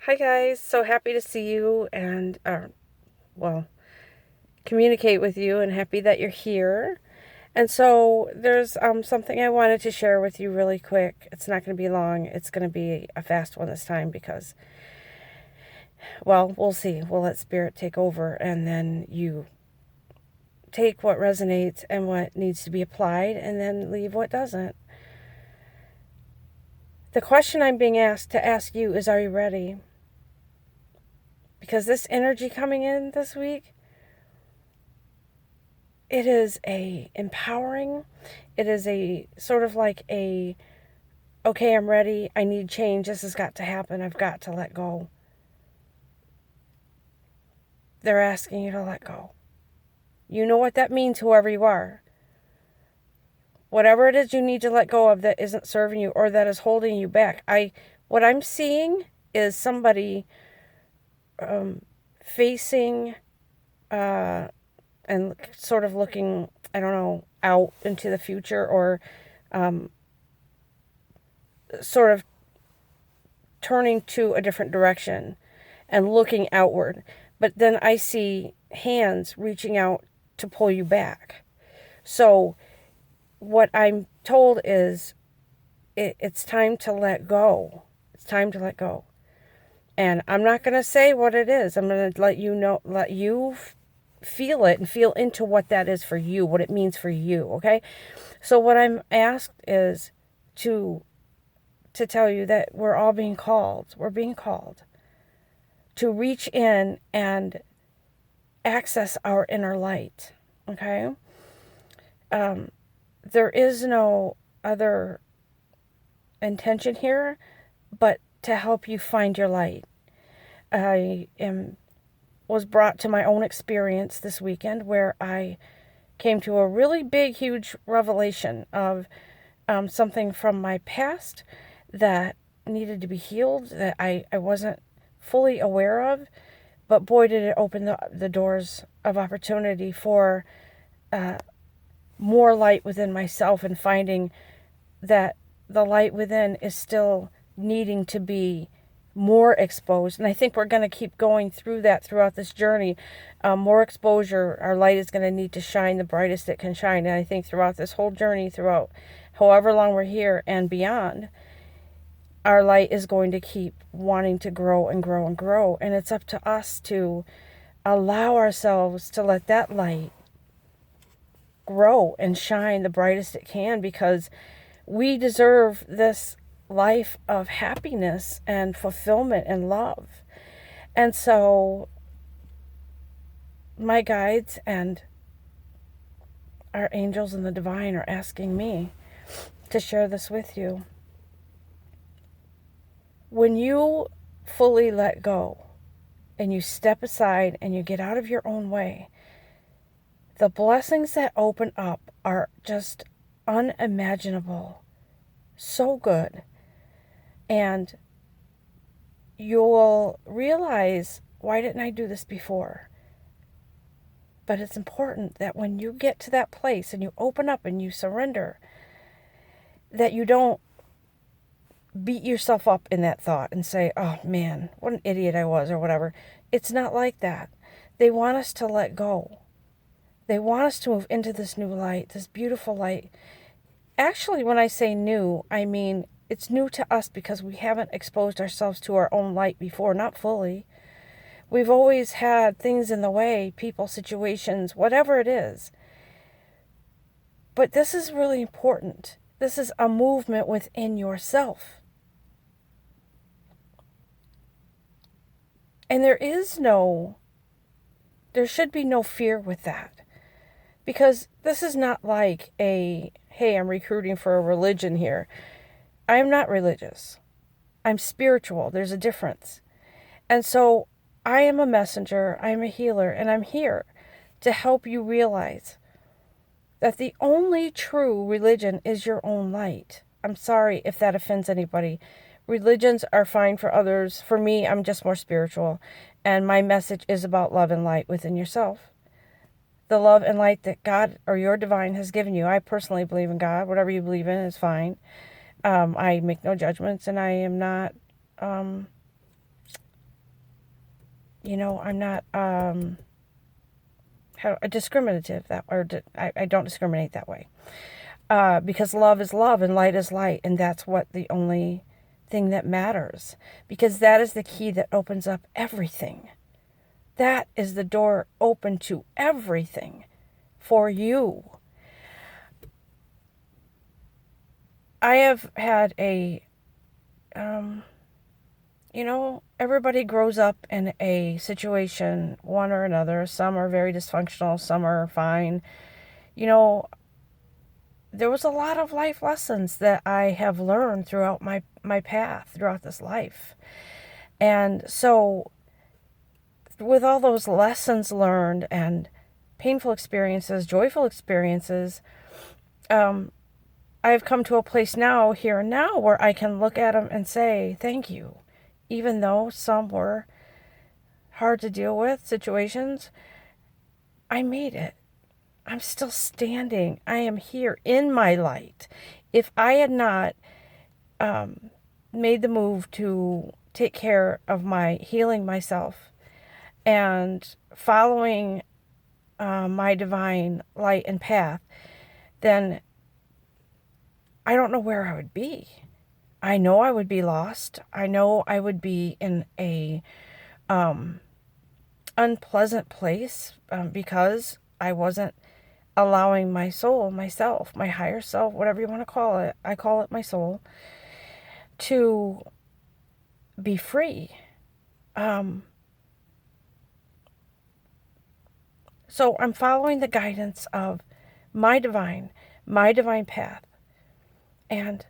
Hi guys, so happy to see you and well, communicate with you and happy that you're here. And so there's something I wanted to share with you really quick. It's not going to be long. It's going to be a fast one this time because well, we'll see. We'll let spirit take over and then you take what resonates and what needs to be applied and then leave what doesn't. The question I'm being asked to ask you is, are you ready? Because this energy coming in this week, it is a empowering, it is a sort of like a, okay, I'm ready, I need change, this has got to happen, I've got to let go. They're asking you to let go. You know what that means, whoever you are. Whatever it is you need to let go of that isn't serving you or that is holding you back. What I'm seeing is somebody facing and sort of looking, I don't know, out into the future or sort of turning to a different direction and looking outward. But then I see hands reaching out to pull you back. So what I'm told is it's time to let go. It's time to let go. And I'm not going to say what it is. I'm going to let you know, let you feel it and feel into what that is for you, what it means for you, okay? So what I'm asked is to tell you that we're all being called. We're being called to reach in and access our inner light, okay? There is no other intention here but to help you find your light. Was brought to my own experience this weekend where I came to a really big, huge revelation of something from my past that needed to be healed, that I wasn't fully aware of. But boy, did it open the doors of opportunity for more light within myself and finding that the light within is still needing to be more exposed. And I think we're going to keep going through that throughout this journey. More exposure, our light is going to need to shine the brightest it can shine. And I think throughout this whole journey, throughout however long we're here and beyond, our light is going to keep wanting to grow and grow and grow. And it's up to us to allow ourselves to let that light grow and shine the brightest it can, because we deserve this life of happiness and fulfillment and love. And so my guides and our angels and the divine are asking me to share this with you. When you fully let go and you step aside and you get out of your own way, the blessings that open up are just unimaginable. So good. And you'll realize, why didn't I do this before? But it's important that when you get to that place and you open up and you surrender, that you don't beat yourself up in that thought and say, oh man, what an idiot I was or whatever. It's not like that. They want us to let go. They want us to move into this new light, this beautiful light. Actually, when I say new, I mean it's new to us because we haven't exposed ourselves to our own light before, not fully. We've always had things in the way, people, situations, whatever it is. But this is really important. This is a movement within yourself. And there should be no fear with that. Because this is not like hey, I'm recruiting for a religion here. I am not religious. I'm spiritual. There's a difference. And so I am a messenger, I'm a healer, and I'm here to help you realize that the only true religion is your own light. I'm sorry if that offends anybody. Religions are fine for others. For me, I'm just more spiritual. And my message is about love and light within yourself. The love and light that God or your divine has given you. I personally believe in God. Whatever you believe in is fine. I make no judgments, and I am not I'm not discriminative I don't discriminate that way. Because love is love and light is light, and that's what the only thing that matters. Because that is the key that opens up everything. That is the door open to everything for you. I have had everybody grows up in a situation, one or another. Some are very dysfunctional, some are fine. There was a lot of life lessons that I have learned throughout my path, throughout this life. And so, with all those lessons learned and painful experiences, joyful experiences, I've come to a place now, here and now, where I can look at them and say, thank you. Even though some were hard to deal with situations, I made it. I'm still standing. I am here in my light. If I had not made the move to take care of my healing myself and following my divine light and path, then I don't know where I would be. I know I would be lost. I know I would be in a unpleasant place because I wasn't allowing my soul, myself, my higher self, whatever you want to call it, I call it my soul, to be free. So I'm following the guidance of my divine path. And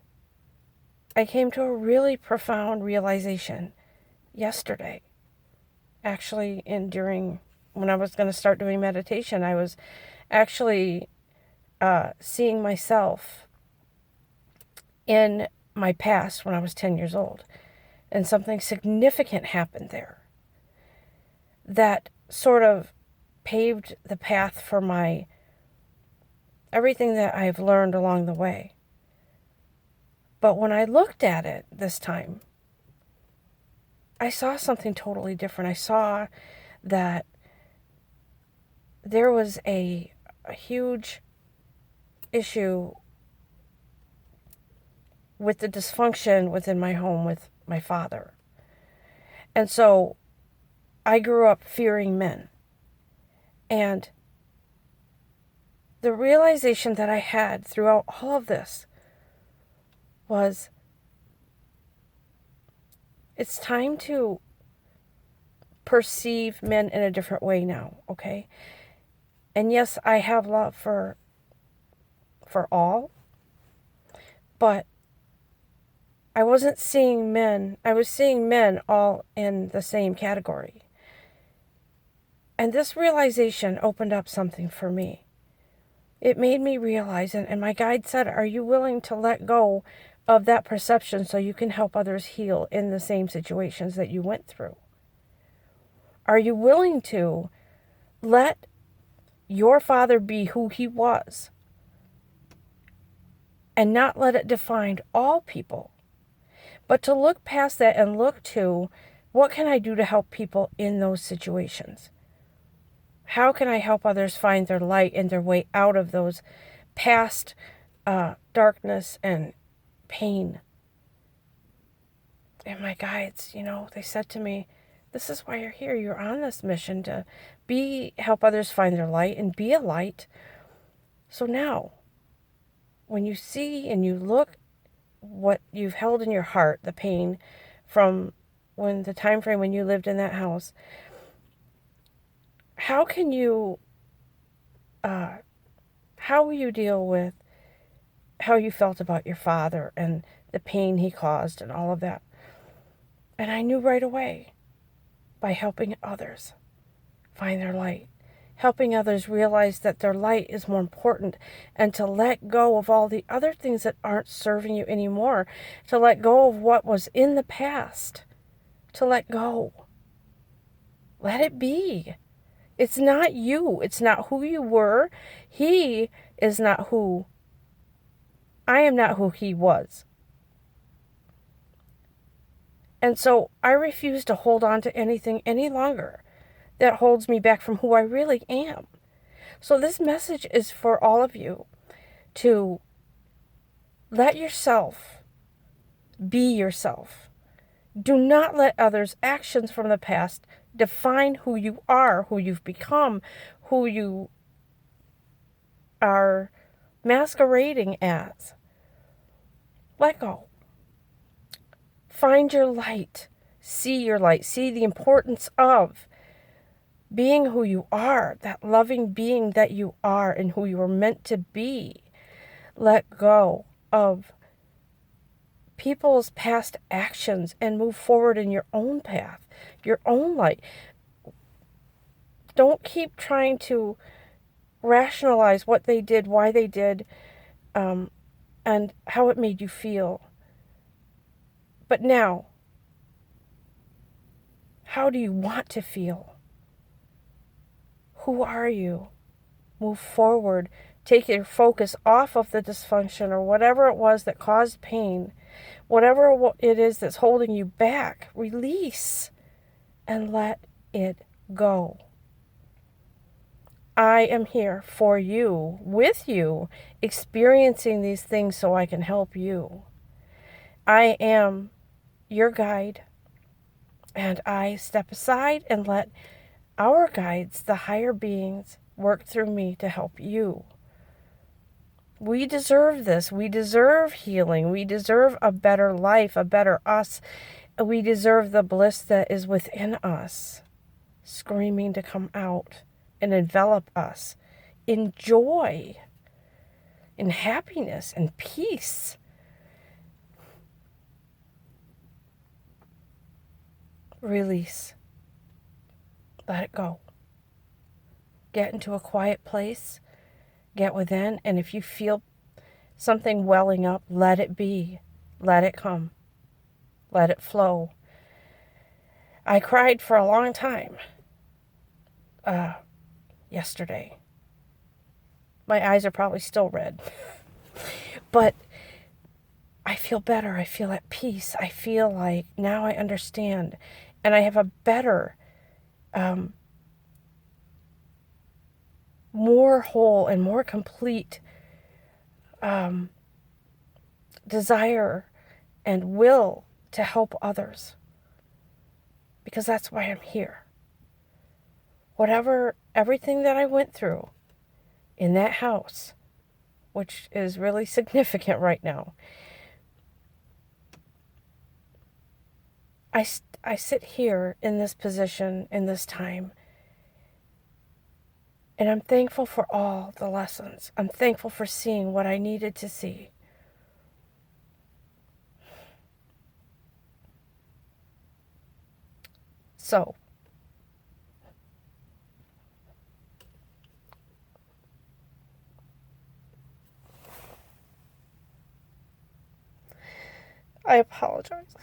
I came to a really profound realization yesterday. Actually, when I was going to start doing meditation, I was actually seeing myself in my past when I was 10 years old. And something significant happened there that sort of paved the path for everything that I've learned along the way. But when I looked at it this time, I saw something totally different. I saw that there was a huge issue with the dysfunction within my home with my father. And so I grew up fearing men. And the realization that I had throughout all of this was, it's time to perceive men in a different way now, okay? And yes, I have love for all, but I wasn't seeing men. I was seeing men all in the same category. And this realization opened up something for me. It made me realize, and my guide said, are you willing to let go of that perception so you can help others heal in the same situations that you went through? Are you willing to let your father be who he was and not let it define all people, but to look past that and look to, what can I do to help people in those situations? How can I help others find their light and their way out of those past darkness and pain? And my guides, they said to me, this is why you're here. You're on this mission to help others find their light and be a light. So now, when you see and you look what you've held in your heart, the pain from the time frame when you lived in that house, how can you, how will you deal with how you felt about your father and the pain he caused and all of that? And I knew right away, by helping others find their light, helping others realize that their light is more important, and to let go of all the other things that aren't serving you anymore, to let go of what was in the past, to let go. Let it be. It's not you. It's not who you were. He is not who. I am not who he was. And so I refuse to hold on to anything any longer that holds me back from who I really am. So this message is for all of you to let yourself be yourself. Do not let others' actions from the past define who you are, who you've become, who you are masquerading as. Let go. Find your light. See your light. See the importance of being who you are, that loving being that you are and who you were meant to be. Let go of people's past actions and move forward in your own path, your own light. Don't keep trying to rationalize what they did, why they did, and how it made you feel. But now, how do you want to feel? Who are you? Move forward. Take your focus off of the dysfunction or whatever it was that caused pain. Whatever it is that's holding you back, release and let it go. I am here for you, with you, experiencing these things so I can help you. I am your guide, and I step aside and let our guides, the higher beings, work through me to help you. We deserve this. We deserve healing. We deserve a better life, a better us. We deserve the bliss that is within us, screaming to come out and envelop us in joy, in happiness and peace. Release. Let it go. Get into a quiet place. Get within, and if you feel something welling up, let it be. Let it come. Let it flow. I cried for a long time yesterday. My eyes are probably still red. But I feel better. I feel at peace. I feel like now I understand. And I have a better, more whole and more complete desire and will to help others. Because that's why I'm here. Everything that I went through in that house, which is really significant right now, I sit here in this position, in this time, and I'm thankful for all the lessons. I'm thankful for seeing what I needed to see. So, I apologize.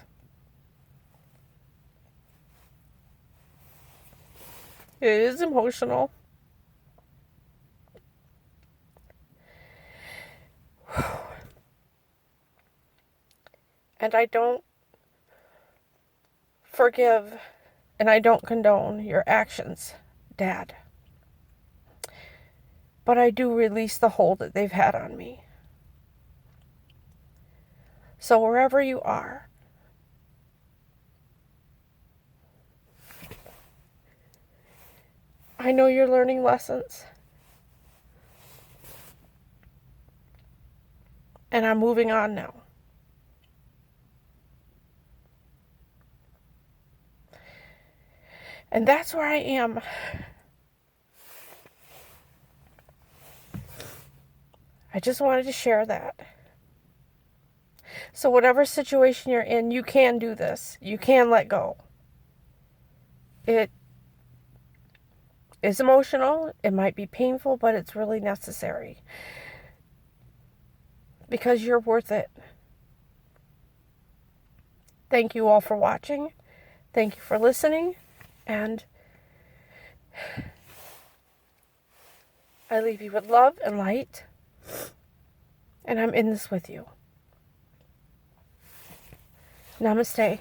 It is emotional. And I don't forgive and I don't condone your actions, Dad. But I do release the hold that they've had on me. So wherever you are, I know you're learning lessons. And I'm moving on now. And that's where I am. I just wanted to share that. So whatever situation you're in, you can do this. You can let go. It is emotional. It might be painful, but it's really necessary. Because you're worth it. Thank you all for watching. Thank you for listening. And I leave you with love and light. And I'm in this with you. Namaste.